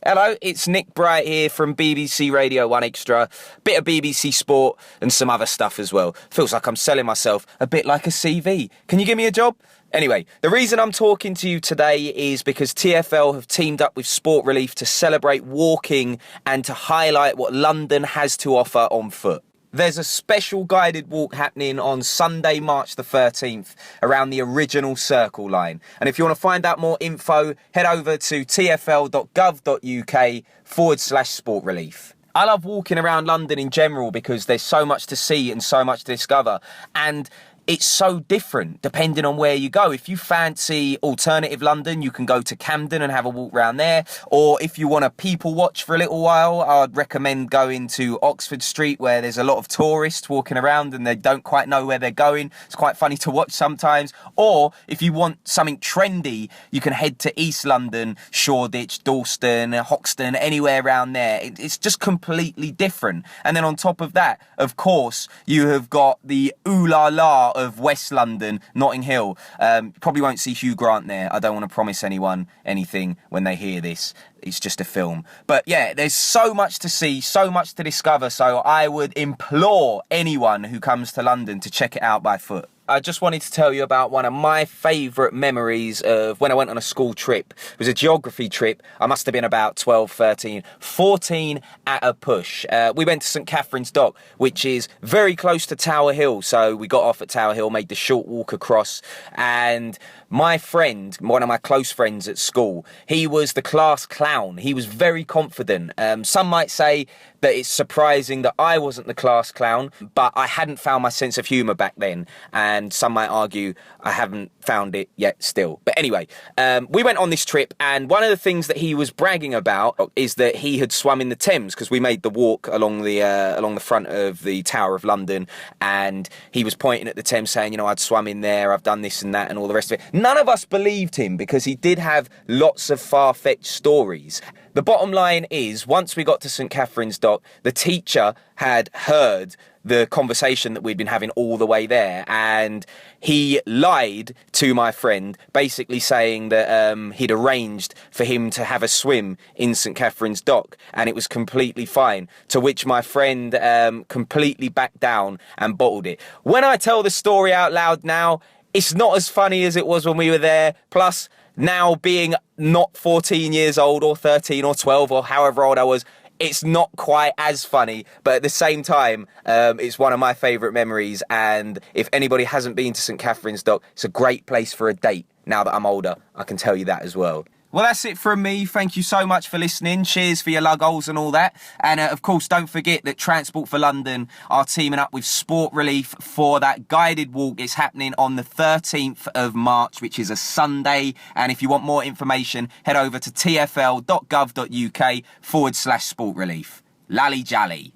Hello, it's Nick Bright here from BBC Radio 1 Extra, bit of BBC Sport and some other stuff as well. Feels like I'm selling myself a bit like a CV. Can you give me a job? Anyway, the reason I'm talking to you today is because TfL have teamed up with Sport Relief to celebrate walking and to highlight what London has to offer on foot. There's a special guided walk happening on Sunday, March the 13th around the original Circle Line. And if you want to find out more info, head over to tfl.gov.uk/sport relief. I love walking around London in general because there's so much to see and so much to discover. And it's so different depending on where you go. If you fancy alternative London, you can go to Camden and have a walk around there. Or if you want to people watch for a little while, I'd recommend going to Oxford Street, where there's a lot of tourists walking around and they don't quite know where they're going. It's quite funny to watch sometimes. Or if you want something trendy, you can head to East London, Shoreditch, Dalston, Hoxton, anywhere around there. It's just completely different. And then on top of that, of course, you have got the ooh la la of West London, Notting Hill. Probably won't see Hugh Grant there. I don't want to promise anyone anything when they hear this. It's just a film. But yeah, there's so much to see, so much to discover. So I would implore anyone who comes to London to check it out by foot. I just wanted to tell you about one of my favourite memories of when I went on a school trip. It was a geography trip. I must have been about 12, 13, 14 at a push. We went to St Katharine's Dock, which is very close to Tower Hill. So we got off at Tower Hill, made the short walk across, and my friend, one of my close friends at school, he was the class clown. He was very confident. Some might say that it's surprising that I wasn't the class clown, but I hadn't found my sense of humour back then. And some might argue I haven't found it yet still. But anyway, we went on this trip, and one of the things that he was bragging about is that he had swum in the Thames, because we made the walk along the front of the Tower of London, and he was pointing at the Thames saying, you know, I'd swum in there, I've done this and that and all the rest of it. None of us believed him because he did have lots of far-fetched stories. The bottom line is, once we got to St Katharine's Dock, the teacher had heard the conversation that we'd been having all the way there, and he lied to my friend, basically saying that he'd arranged for him to have a swim in St Katharine's Dock, and it was completely fine, to which my friend completely backed down and bottled it. When I tell the story out loud now, it's not as funny as it was when we were there. Plus, now being not 14 years old or 13 or 12 or however old I was, it's not quite as funny, but at the same time, it's one of my favourite memories. And if anybody hasn't been to St Katharine's Dock, it's a great place for a date. Now that I'm older, I can tell you that as well. Well, that's it from me. Thank you so much for listening. Cheers for your lug-holes and all that. And of course, don't forget that Transport for London are teaming up with Sport Relief for that guided walk. It's happening on the 13th of March, which is a Sunday. And if you want more information, head over to tfl.gov.uk/sport relief. Lally jally.